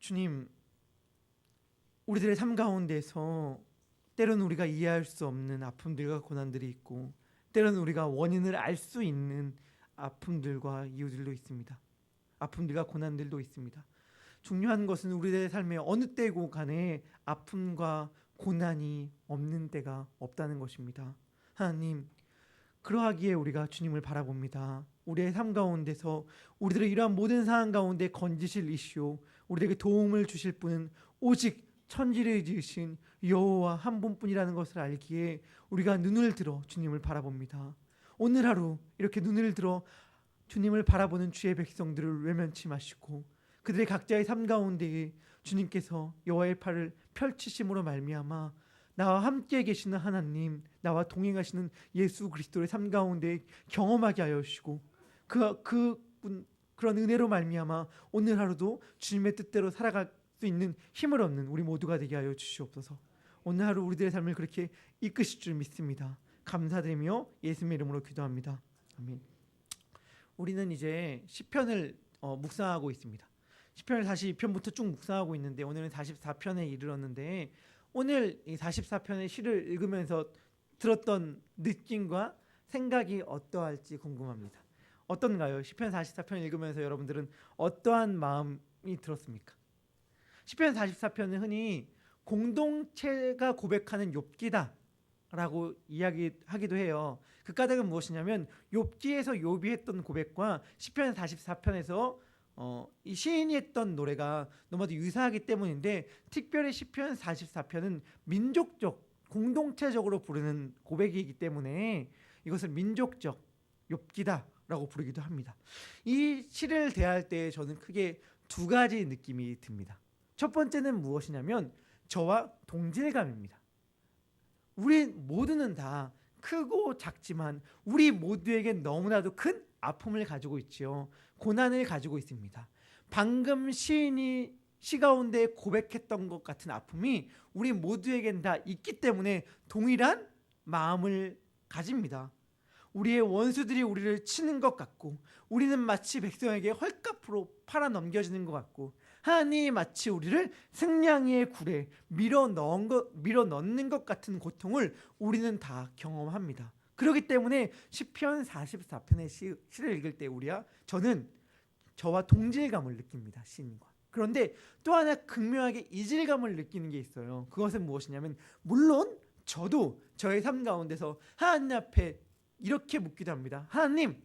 주님, 우리들의 삶 가운데서 때로는 우리가 이해할 수 없는 아픔들과 고난들이 있고, 때로는 우리가 원인을 알 수 있는 아픔들과 이유들도 있습니다. 아픔들과 고난들도 있습니다. 중요한 것은 우리들의 삶에 어느 때고 간에 아픔과 고난이 없는 때가 없다는 것입니다. 하나님, 그러하기에 우리가 주님을 바라봅니다. 우리의 삶 가운데서 우리들의 이러한 모든 상황 가운데 건지실 이시오, 우리에게 도움을 주실 분은 오직 천지를 지으신 여호와 한 분뿐이라는 것을 알기에 우리가 눈을 들어 주님을 바라봅니다. 오늘 하루 이렇게 눈을 들어 주님을 바라보는 주의 백성들을 외면치 마시고, 그들의 각자의 삶 가운데에 주님께서 여호와의 팔을 펼치심으로 말미암아 나와 함께 계시는 하나님, 나와 동행하시는 예수 그리스도의 삶 가운데 경험하게 하여 주시고, 그런 은혜로 말미암아 오늘 하루도 주님의 뜻대로 살아갈 수 있는 힘을 얻는 우리 모두가 되게 하여 주시옵소서. 오늘 하루 우리들의 삶을 그렇게 이끄실 줄 믿습니다. 감사드리며 예수님의 이름으로 기도합니다. 아멘. 우리는 이제 시편을 묵상하고 있습니다. 시편을 42편부터 쭉 묵상하고 있는데 오늘은 44편에 이르렀는데, 오늘 이 44편의 시를 읽으면서 들었던 느낌과 생각이 어떠할지 궁금합니다. 어떤가요? 시편 44편 읽으면서 여러분들은 어떠한 마음이 들었습니까? 시편 44편은 흔히 공동체가 고백하는 욥기다 라고 이야기하기도 해요. 그 까닭은 무엇이냐면 욥기에서 욥이 했던 고백과 시편 44편에서 이 시인이 했던 노래가 너무나도 유사하기 때문인데, 특별히 시편 44편은 민족적, 공동체적으로 부르는 고백이기 때문에 이것을 민족적 욥기다라고 부르기도 합니다. 이 시를 대할 때 저는 크게 두 가지 느낌이 듭니다. 첫 번째는 무엇이냐면 저와 동질감입니다. 우리 모두는 다 크고 작지만 우리 모두에게 너무나도 큰 아픔을 가지고 있지요. 고난을 가지고 있습니다. 방금 시인이 시 가운데 고백했던 것 같은 아픔이 우리 모두에겐 다 있기 때문에 동일한 마음을 가집니다. 우리의 원수들이 우리를 치는 것 같고, 우리는 마치 백성에게 헐값으로 팔아 넘겨지는 것 같고, 하나님이 마치 우리를 승냥이의 굴에 밀어 넣는 것 같은 고통을 우리는 다 경험합니다. 그렇기 때문에 시편 44편의 시를 읽을 때 저는 저와 동질감을 느낍니다. 시인과. 그런데 또 하나 극명하게 이질감을 느끼는 게 있어요. 그것은 무엇이냐면, 물론 저도 저의 삶 가운데서 하나님 앞에 이렇게 묻기도 합니다. 하나님,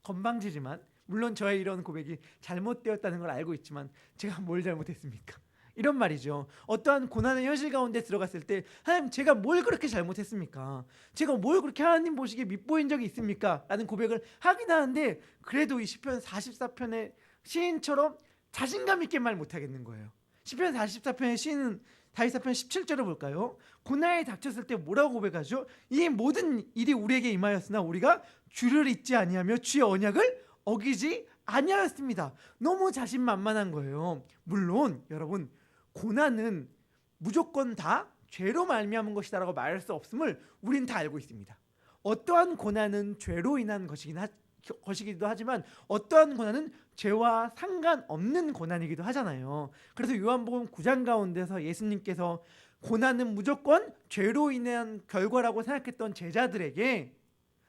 건방지지만 물론 저의 이런 고백이 잘못되었다는 걸 알고 있지만 제가 뭘 잘못했습니까? 이런 말이죠. 어떠한 고난의 현실 가운데 들어갔을 때, 하나님, 제가 뭘 그렇게 잘못했습니까? 제가 뭘 그렇게 하나님 보시기에 밉보인 적이 있습니까? 라는 고백을 하긴 하는데, 그래도 이 시편 44편의 시인처럼 자신감 있게 말 못하겠는 거예요. 시편 44편의 시인은 44편 17절을 볼까요? 고난에 닥쳤을 때 뭐라고 고백하죠? 이 모든 일이 우리에게 임하였으나 우리가 주를 잊지 아니하며 주의 언약을 어기지 아니하였습니다. 너무 자신만만한 거예요. 물론 여러분, 고난은 무조건 다 죄로 말미암은 것이다라고 말할 수 없음을 우린 다 알고 있습니다. 어떠한 고난은 죄로 인한 것이기도 하지만 어떠한 고난은 죄와 상관없는 고난이기도 하잖아요. 그래서 요한복음 9장 가운데서 예수님께서 고난은 무조건 죄로 인한 결과라고 생각했던 제자들에게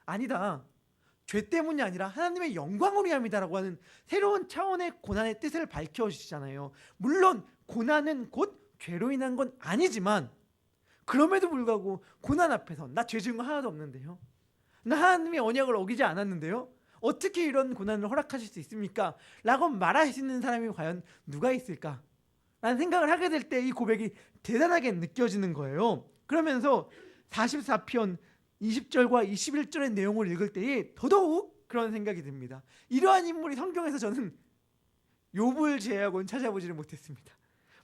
아니다, 죄 때문이 아니라 하나님의 영광을 위함이다라고 하는 새로운 차원의 고난의 뜻을 밝혀주시잖아요. 물론 고난은 곧 죄로 인한 건 아니지만, 그럼에도 불구하고 고난 앞에서 나 죄 지은 거 하나도 없는데요, 나 하나님의 언약을 어기지 않았는데요, 어떻게 이런 고난을 허락하실 수 있습니까? 라고 말할 수 있는 사람이 과연 누가 있을까? 라는 생각을 하게 될 때 이 고백이 대단하게 느껴지는 거예요. 그러면서 44편 20절과 21절의 내용을 읽을 때에 더더욱 그런 생각이 듭니다. 이러한 인물이 성경에서 저는 욥을 제외하고는 찾아보지를 못했습니다.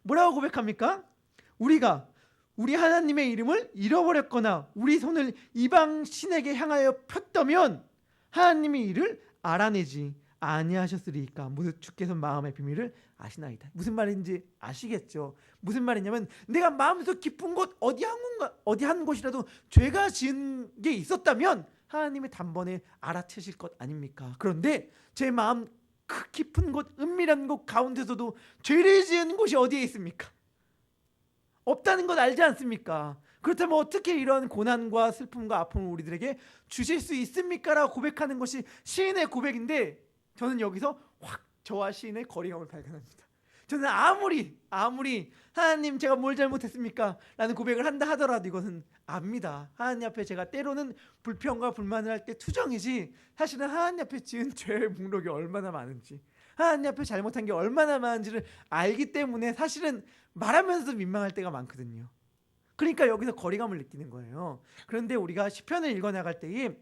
뭐라고 고백합니까? 우리가 우리 하나님의 이름을 잃어버렸거나 우리 손을 이방 신에게 향하여 폈다면 하나님이 이를 알아내지 아니하셨으리까. 모두 주께서 마음의 비밀을 아시나이다. 무슨 말인지 아시겠죠? 무슨 말이냐면, 내가 마음속 깊은 곳 어디 한 곳이라도 죄가 지은 게 있었다면 하나님이 단번에 알아채실 것 아닙니까? 그런데 제 마음 깊은 곳, 은밀한 곳 가운데서도 죄를 지은 곳이 어디에 있습니까? 없다는 것 알지 않습니까? 그렇다면 어떻게 이런 고난과 슬픔과 아픔을 우리들에게 주실 수 있습니까? 라고 고백하는 것이 시인의 고백인데, 저는 여기서 확 저와 시인의 거리감을 발견합니다. 저는 아무리 하나님 제가 뭘 잘못했습니까? 라는 고백을 한다 하더라도 이것은 압니다. 하나님 앞에 제가 때로는 불평과 불만을 할 때 투정이지, 사실은 하나님 앞에 지은 죄의 목록이 얼마나 많은지, 하나님 앞에 잘못한 게 얼마나 많은지를 알기 때문에 사실은 말하면서도 민망할 때가 많거든요. 그러니까 여기서 거리감을 느끼는 거예요. 그런데 우리가 시편을 읽어나갈 때에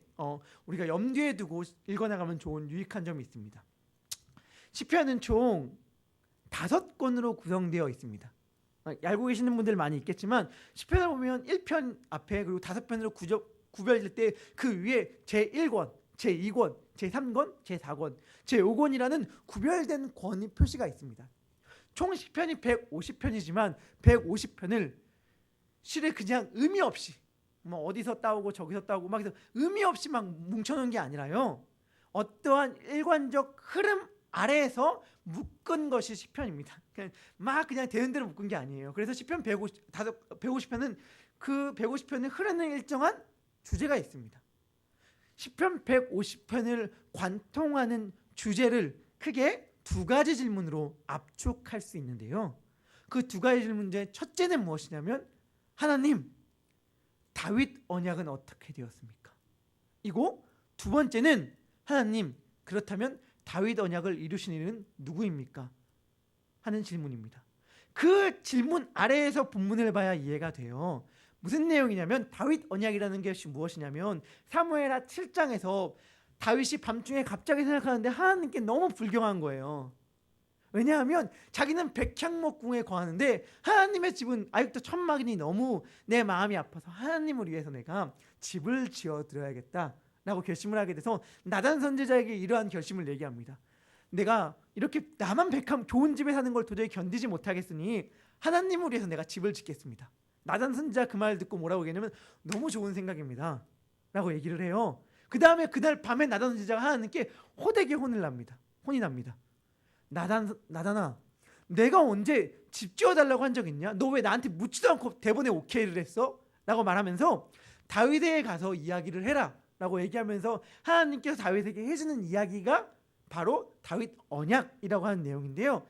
우리가 염두에 두고 읽어나가면 좋은 유익한 점이 있습니다. 시편은 총 5권으로 구성되어 있습니다. 알고 계시는 분들 많이 있겠지만, 시편을 보면 1편 앞에 그리고 5편으로 구별될 때 그 위에 제1권, 제2권, 제3권, 제4권, 제5권이라는 구별된 권이 표시가 있습니다. 총 시편이 150편이지만 150편을 실에 그냥 의미 없이 뭐 어디서 따오고 저기서 따오고 막 의미 없이 막 뭉쳐놓은 게 아니라요, 어떠한 일관적 흐름 아래에서 묶은 것이 시편입니다. 그냥 되는 대로 묶은 게 아니에요. 그래서 시편 150편은 그 150편에 흐르는 일정한 주제가 있습니다. 시편 150편을 관통하는 주제를 크게 2가지 질문으로 압축할 수 있는데요. 그 2가지 질문 중에 첫째는 무엇이냐면, 하나님, 다윗 언약은 어떻게 되었습니까? 이고 두 번째는, 하나님, 그렇다면 다윗 언약을 이루신 이는 누구입니까? 하는 질문입니다. 그 질문 아래에서 본문을 봐야 이해가 돼요. 무슨 내용이냐면, 다윗 언약이라는 것이 무엇이냐면, 사무엘하 7장에서 다윗이 밤중에 갑자기 생각하는데 하나님께 너무 불경한 거예요. 왜냐하면 자기는 백향목궁에 거하는데 하나님의 집은 아직도 천막이니 너무 내 마음이 아파서 하나님을 위해서 내가 집을 지어드려야겠다 라고 결심을 하게 돼서 나단 선지자에게 이러한 결심을 얘기합니다. 내가 이렇게 나만 좋은 집에 사는 걸 도저히 견디지 못하겠으니 하나님을 위해서 내가 집을 짓겠습니다. 나단 선지자 그 말을 듣고 뭐라고 얘기하냐면, 너무 좋은 생각입니다 라고 얘기를 해요. 그 다음에 그날 밤에 나단 선지자가 하나님께 호되게 혼이 납니다. 나단아, 내가 언제 집 지어달라고 한 적 있냐? 너 왜 나한테 묻지도 않고 대본에 오케이를 했어? 라고 말하면서 다윗에게 가서 이야기를 해라 라고 얘기하면서 하나님께서 다윗에게 해주는 이야기가 바로 다윗 언약이라고 하는 내용인데요.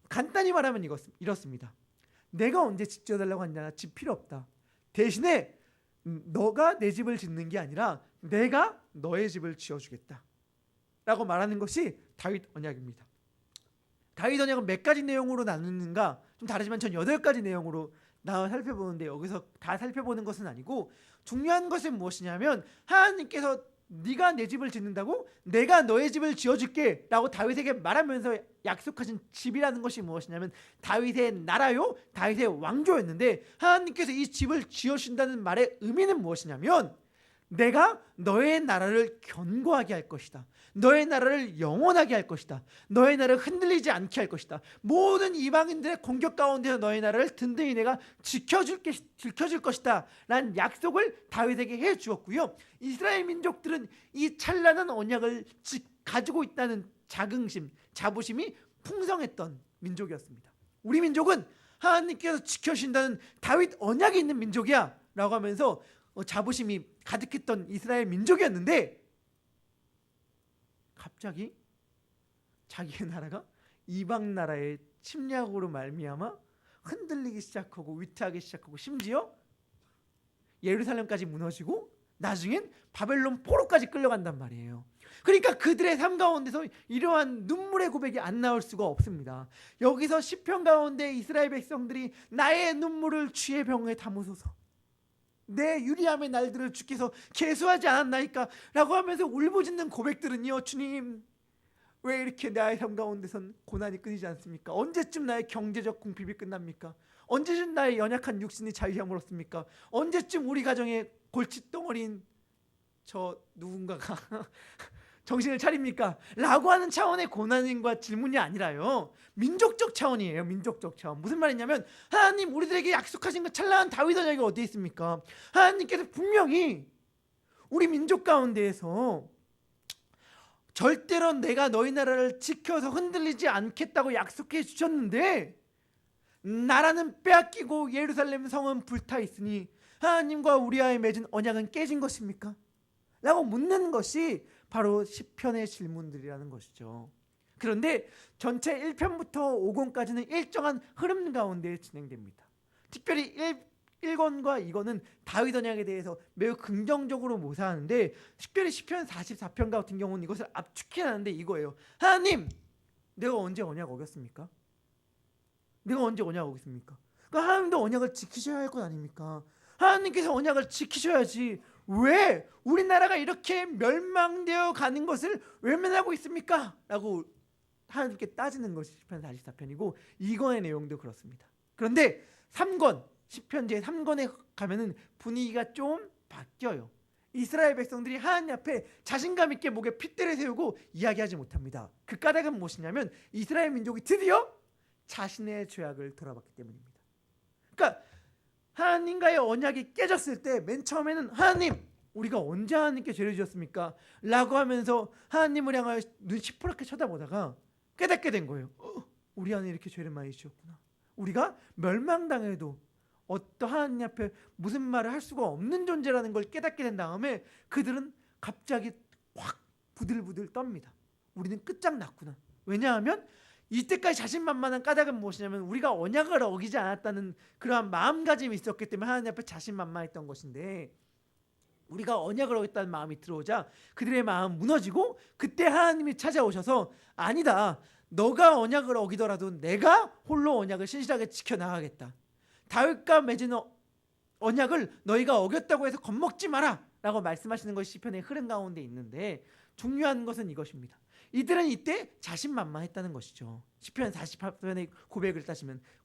간단히 말하면 이렇습니다. 내가 언제 집 지어달라고 하냐? 집 필요 없다. 대신에 너가 내 집을 짓는 게 아니라 내가 너의 집을 지어주겠다 라고 말하는 것이 다윗 언약입니다. 다윗 언약은 몇 가지 내용으로 나누는가? 좀 다르지만 전 8가지 내용으로 살펴보는데, 여기서 다 살펴보는 것은 아니고, 중요한 것은 무엇이냐면, 하나님께서 네가 내 집을 짓는다고? 내가 너의 집을 지어줄게 라고 다윗에게 말하면서 약속하신 집이라는 것이 무엇이냐면 다윗의 나라요, 다윗의 왕조였는데, 하나님께서 이 집을 지어준다는 말의 의미는 무엇이냐면, 내가 너의 나라를 견고하게 할 것이다. 너의 나라를 영원하게 할 것이다. 너의 나라를 흔들리지 않게 할 것이다. 모든 이방인들의 공격 가운데서 너의 나라를 든든히 내가 지켜줄 것이다 라는 약속을 다윗에게 해 주었고요. 이스라엘 민족들은 이 찬란한 언약을 가지고 있다는 자부심이 풍성했던 민족이었습니다. 우리 민족은 하나님께서 지켜주신다는 다윗 언약이 있는 민족이야 라고 하면서 자부심이 가득했던 이스라엘 민족이었는데, 갑자기 자기의 나라가 이방 나라의 침략으로 말미암아 흔들리기 시작하고 위태하기 시작하고, 심지어 예루살렘까지 무너지고 나중엔 바벨론 포로까지 끌려간단 말이에요. 그러니까 그들의 삶 가운데서 이러한 눈물의 고백이 안 나올 수가 없습니다. 여기서 시편 가운데 이스라엘 백성들이 나의 눈물을 주의 병에 담으소서, 내 유리함의 날들을 주께서 계수하지 않았나이까 라고 하면서 울부짖는 고백들은요, 주님, 왜 이렇게 나의 삶 가운데선 고난이 끊이지 않습니까? 언제쯤 나의 경제적 궁핍이 끝납니까? 언제쯤 나의 연약한 육신이 자유함을 얻습니까? 언제쯤 우리 가정의 골칫덩어리인 저 누군가가 정신을 차립니까? 라고 하는 차원의 고난과 질문이 아니라요, 민족적 차원이에요. 민족적 차원. 무슨 말이냐면, 하나님 우리들에게 약속하신 그 찬란한 다윗 언약이 어디에 있습니까? 하나님께서 분명히 우리 민족 가운데에서 절대로 내가 너희 나라를 지켜서 흔들리지 않겠다고 약속해 주셨는데 나라는 빼앗기고 예루살렘 성은 불타 있으니 하나님과 우리와의 맺은 언약은 깨진 것입니까? 라고 묻는 것이 바로 시편의 질문들이라는 것이죠. 그런데 전체 1편부터 5권까지는 일정한 흐름 가운데 진행됩니다. 특별히 1권과 2권은 다윗 언약에 대해서 매우 긍정적으로 묘사하는데, 특별히 시편 44편 같은 경우는 이것을 압축해놨는데 이거예요. 하나님, 내가 언제 언약 어겼습니까? 내가 언제 언약 어겼습니까? 그러니까 하나님도 언약을 지키셔야 할 것 아닙니까? 하나님께서 언약을 지키셔야지 왜 우리나라가 이렇게 멸망되어 가는 것을 외면하고 있습니까? 라고 하나님께 따지는 것이 시편 44편이고 2권의 내용도 그렇습니다. 그런데 3권, 시편 제3권에 가면은 분위기가 좀 바뀌어요. 이스라엘 백성들이 하나님 앞에 자신감 있게 목에 핏대를 세우고 이야기하지 못합니다. 그 까닭은 무엇이냐면 이스라엘 민족이 드디어 자신의 죄악을 돌아봤기 때문입니다. 그러니까 하나님과의 언약이 깨졌을 때 맨 처음에는 하나님, 우리가 언제 하나님께 죄를 지었습니까? 라고 하면서 하나님을 향하여 눈 시퍼렇게 쳐다보다가 깨닫게 된 거예요. 우리 안에 이렇게 죄를 많이 지었구나. 우리가 멸망당해도 하나님 앞에 무슨 말을 할 수가 없는 존재라는 걸 깨닫게 된 다음에 그들은 갑자기 확 부들부들 떱니다. 우리는 끝장났구나. 왜냐하면 이때까지 자신만만한 까닭은 무엇이냐면 우리가 언약을 어기지 않았다는 그러한 마음가짐이 있었기 때문에 하나님 앞에 자신만만했던 것인데, 우리가 언약을 어겼다는 마음이 들어오자 그들의 마음 무너지고 그때 하나님이 찾아오셔서 아니다, 너가 언약을 어기더라도 내가 홀로 언약을 신실하게 지켜나가겠다. 다윗과 맺은 언약을 너희가 어겼다고 해서 겁먹지 마라 라고 말씀하시는 것이 시편의 흐름 가운데 있는데, 중요한 것은 이것입니다. 이들은 이때 자신만만했다는 것이죠. 시편 48편의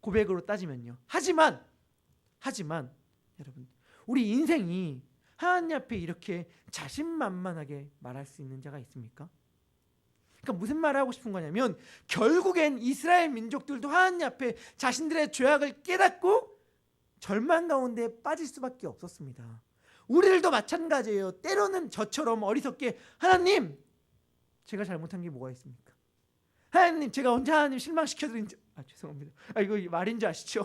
고백으로 따지면요. 하지만 여러분, 우리 인생이 하나님 앞에 이렇게 자신만만하게 말할 수 있는 자가 있습니까? 그러니까 무슨 말을 하고 싶은 거냐면 결국엔 이스라엘 민족들도 하나님 앞에 자신들의 죄악을 깨닫고 절망 가운데 빠질 수밖에 없었습니다. 우리들도 마찬가지예요. 때로는 저처럼 어리석게 하나님, 제가 잘못한 게 뭐가 있습니까? 하나님, 제가 언제 하나님 실망시켜드린 죄송합니다. 이거 말인 줄 아시죠?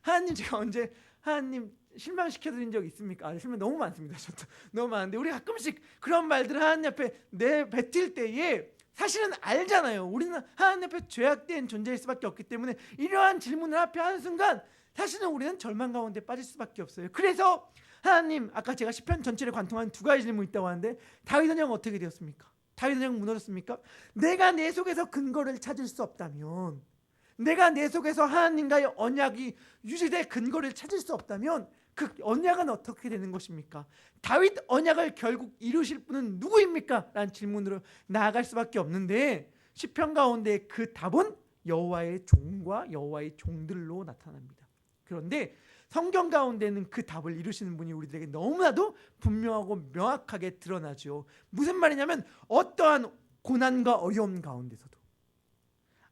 하나님, 제가 언제 하나님 실망시켜드린 적 있습니까? 실망 너무 많습니다. 저도 너무 많은데 우리 가끔씩 그런 말들을 하나님 앞에 내뱉을 때에 사실은 알잖아요. 우리는 하나님 앞에 죄악된 존재일 수밖에 없기 때문에 이러한 질문을 앞에 하는 순간 사실은 우리는 절망 가운데 빠질 수밖에 없어요. 그래서 하나님, 아까 제가 시편 전체를 관통한 두 가지 질문이 있다고 하는데 다윗 언약은 어떻게 되었습니까? 다윗 언약은 무너졌습니까? 내가 내 속에서 근거를 찾을 수 없다면, 내가 내 속에서 하나님과의 언약이 유지될 근거를 찾을 수 없다면 그 언약은 어떻게 되는 것입니까? 다윗 언약을 결국 이루실 분은 누구입니까? 라는 질문으로 나아갈 수밖에 없는데 시편 가운데 그 답은 여호와의 종과 여호와의 종들로 나타납니다. 그런데 성경 가운데는 그 답을 이루시는 분이 우리들에게 너무나도 분명하고 명확하게 드러나죠. 무슨 말이냐면 어떠한 고난과 어려움 가운데서도,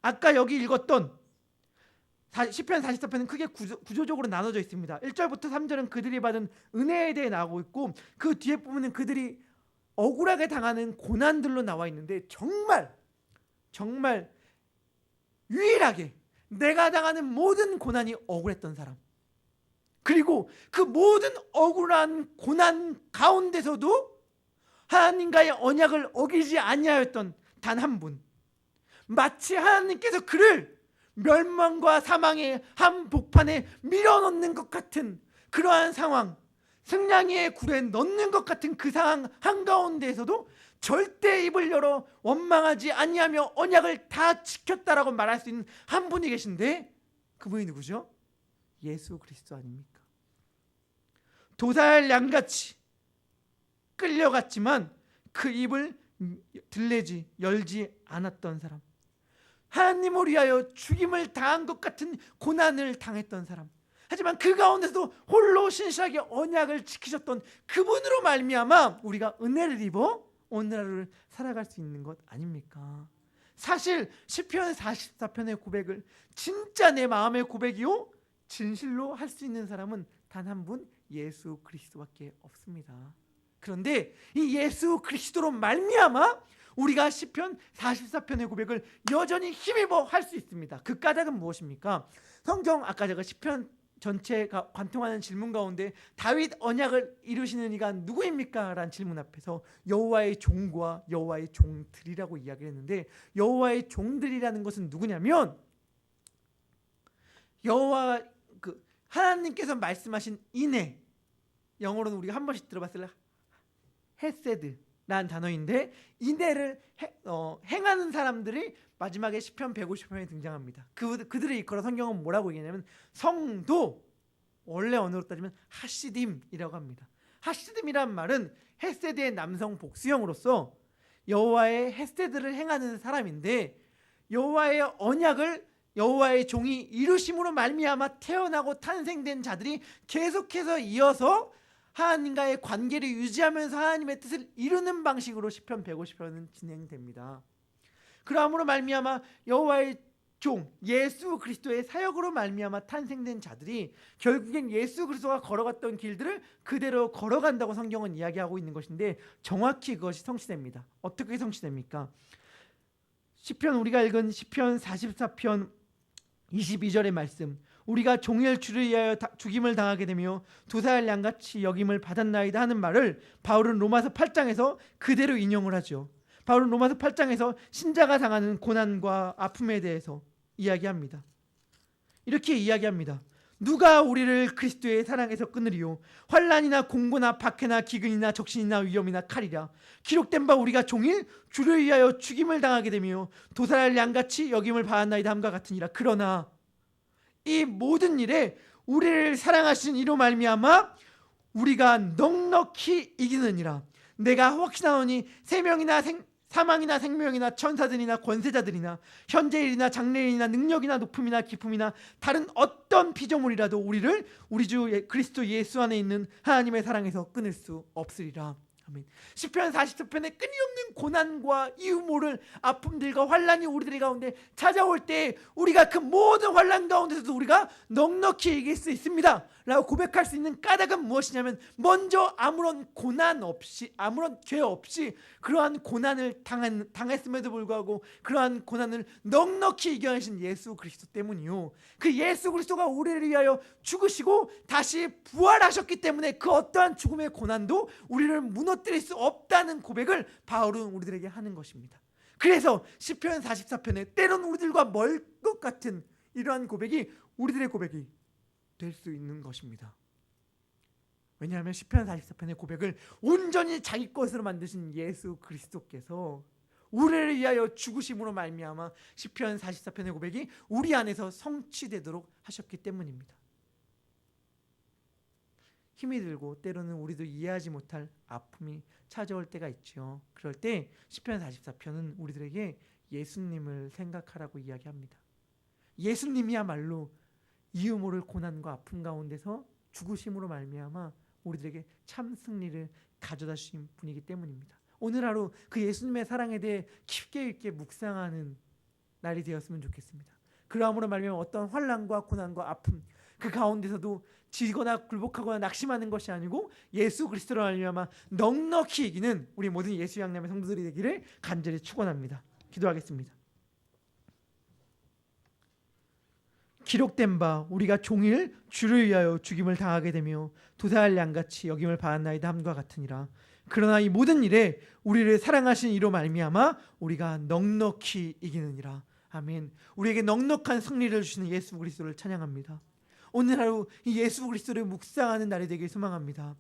아까 여기 읽었던 시편 44편은 크게 구조적으로 나눠져 있습니다. 1절부터 3절은 그들이 받은 은혜에 대해 나오고 있고 그 뒤에 보면 그들이 억울하게 당하는 고난들로 나와 있는데 정말 유일하게 내가 당하는 모든 고난이 억울했던 사람, 그리고 그 모든 억울한 고난 가운데서도 하나님과의 언약을 어기지 아니하였던 단 한 분, 마치 하나님께서 그를 멸망과 사망의 한복판에 밀어넣는 것 같은 그러한 상황, 승냥이의 굴에 넣는 것 같은 그 상황 한가운데에서도 절대 입을 열어 원망하지 아니하며 언약을 다 지켰다라고 말할 수 있는 한 분이 계신데 그분이 누구죠? 예수 그리스도 아닙니까? 도살 양같이 끌려갔지만 그 입을 열지 않았던 사람, 하나님을 위하여 죽임을 당한 것 같은 고난을 당했던 사람, 하지만 그 가운데서도 홀로 신실하게 언약을 지키셨던 그분으로 말미암아 우리가 은혜를 입어 오늘 하루를 살아갈 수 있는 것 아닙니까? 사실 시편 44편의 고백을 진짜 내 마음의 고백이요 진실로 할 수 있는 사람은 단 한 분, 예수 그리스도밖에 없습니다. 그런데 이 예수 그리스도로 말미암아 우리가 시편 44편의 고백을 여전히 힘입어 할 수 있습니다. 그 까닭은 무엇입니까? 성경 아까 제가 시편 전체가 관통하는 질문 가운데 다윗 언약을 이루시는 이가 누구입니까? 라는 질문 앞에서 여호와의 종과 여호와의 종들이라고 이야기를 했는데, 여호와의 종들이라는 것은 누구냐면 여호와 하나님께서 말씀하신 인애, 영어로는 우리가 한 번씩 들어봤을 헤세드라는 단어인데, 인애를 행하는 사람들이 마지막에 시편 150편에 등장합니다. 그들을 일컬어 성경은 뭐라고 얘기하냐면 성도, 원래 언어로 따지면 하시딤이라고 합니다. 하시딤이란 말은 헤세드의 남성 복수형으로서 여호와의 헤세드를 행하는 사람인데, 여호와의 언약을 여호와의 종이 이루심으로 말미암아 태어나고 탄생된 자들이 계속해서 이어서 하나님과의 관계를 유지하면서 하나님의 뜻을 이루는 방식으로 시편 150편은 진행됩니다. 그러므로 말미암아 여호와의 종 예수 그리스도의 사역으로 말미암아 탄생된 자들이 결국엔 예수 그리스도가 걸어갔던 길들을 그대로 걸어간다고 성경은 이야기하고 있는 것인데, 정확히 그것이 성취됩니다. 어떻게 성취됩니까? 시편, 우리가 읽은 시편 44편 22절의 말씀, 우리가 종일 주를 위하여 죽임을 당하게 되며 두 살 양같이 여김을 받았나이다 하는 말을 바울은 로마서 8장에서 그대로 인용을 하죠. 바울은 로마서 8장에서 신자가 당하는 고난과 아픔에 대해서 이야기합니다. 이렇게 이야기합니다. 누가 우리를 그리스도의 사랑에서 끊으리요? 환난이나 공고나 박해나 기근이나 적신이나 위험이나 칼이라. 기록된 바 우리가 종일 주를 위하여 죽임을 당하게 되며 도살할 양같이 여김을 받았나이다 함과 같으니라. 그러나 이 모든 일에 우리를 사랑하신 이로 말미암아 우리가 넉넉히 이기느니라. 내가 확신하노니 사망이나 생명이나 천사들이나 권세자들이나 현재일이나 장래일이나 능력이나 높음이나 깊음이나 다른 어떤 피조물이라도 우리를 우리 주 그리스도 예수 안에 있는 하나님의 사랑에서 끊을 수 없으리라. 아멘. 시편 44편의 끊임없는 고난과 이유 모를 아픔들과 환난이 우리들 가운데 찾아올 때 우리가 그 모든 환난 가운데서도 우리가 넉넉히 이길 수 있습니다 라고 고백할 수 있는 까닭은 무엇이냐면, 먼저 아무런 고난 없이, 아무런 죄 없이 그러한 고난을 당했음에도 불구하고 그러한 고난을 넉넉히 이겨내신 예수 그리스도 때문이요. 그 예수 그리스도가 우리를 위하여 죽으시고 다시 부활하셨기 때문에 그 어떠한 죽음의 고난도 우리를 무너뜨릴 수 없다는 고백을 바울은 우리들에게 하는 것입니다. 그래서 시편 44편에 때론 우리들과 멀 것 같은 이러한 고백이 우리들의 고백이 될 수 있는 것입니다. 왜냐하면 시편 44편의 고백을 온전히 자기 것으로 만드신 예수 그리스도께서 우리를 위하여 죽으심으로 말미암아 시편 44편의 고백이 우리 안에서 성취되도록 하셨기 때문입니다. 힘이 들고 때로는 우리도 이해하지 못할 아픔이 찾아올 때가 있죠. 그럴 때 시편 44편은 우리들에게 예수님을 생각하라고 이야기합니다. 예수님이야말로 이유 모를 고난과 아픔 가운데서 죽으심으로 말미암아 우리들에게 참 승리를 가져다 주신 분이기 때문입니다. 오늘 하루 그 예수님의 사랑에 대해 깊게 있게 묵상하는 날이 되었으면 좋겠습니다. 그러함으로 말미암아 어떤 환난과 고난과 아픔 그 가운데서도 지거나 굴복하거나 낙심하는 것이 아니고 예수 그리스도로 말미암아 넉넉히 이기는 우리 모든 예수 양남의 성도들이 되기를 간절히 축원합니다. 기도하겠습니다. 기록된 바 우리가 종일 주를 위하여 죽임을 당하게 되며 도사할 양같이 여김을 받았나이다 함과 같으니라. 그러나 이 모든 일에 우리를 사랑하신 이로 말미암아 우리가 넉넉히 이기느니라. 아멘. 우리에게 넉넉한 승리를 주시는 예수 그리스도를 찬양합니다. 오늘 하루 이 예수 그리스도를 묵상하는 날이 되길 소망합니다.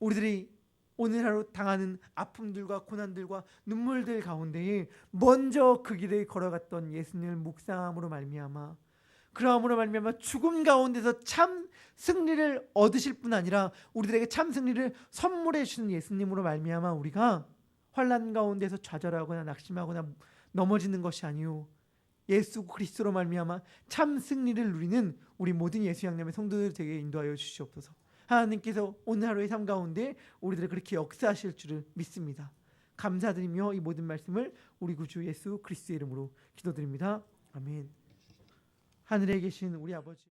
우리들이 오늘 하루 당하는 아픔들과 고난들과 눈물들 가운데에 먼저 그 길을 걸어갔던 예수님을 묵상함으로 말미암아, 그러함으로 말미암아 죽음 가운데서 참 승리를 얻으실 뿐 아니라 우리들에게 참 승리를 선물해 주시는 예수님으로 말미암아 우리가 환난 가운데서 좌절하거나 낙심하거나 넘어지는 것이 아니오 예수 그리스도로 말미암아 참 승리를 누리는 우리 모든 예수 양념의 성도들 되게 인도하여 주시옵소서. 하나님께서 오늘 하루의 삶 가운데 우리들을 그렇게 역사하실 줄을 믿습니다. 감사드리며 이 모든 말씀을 우리 구주 예수 그리스도의 이름으로 기도드립니다. 아멘. 하늘에 계신 우리 아버지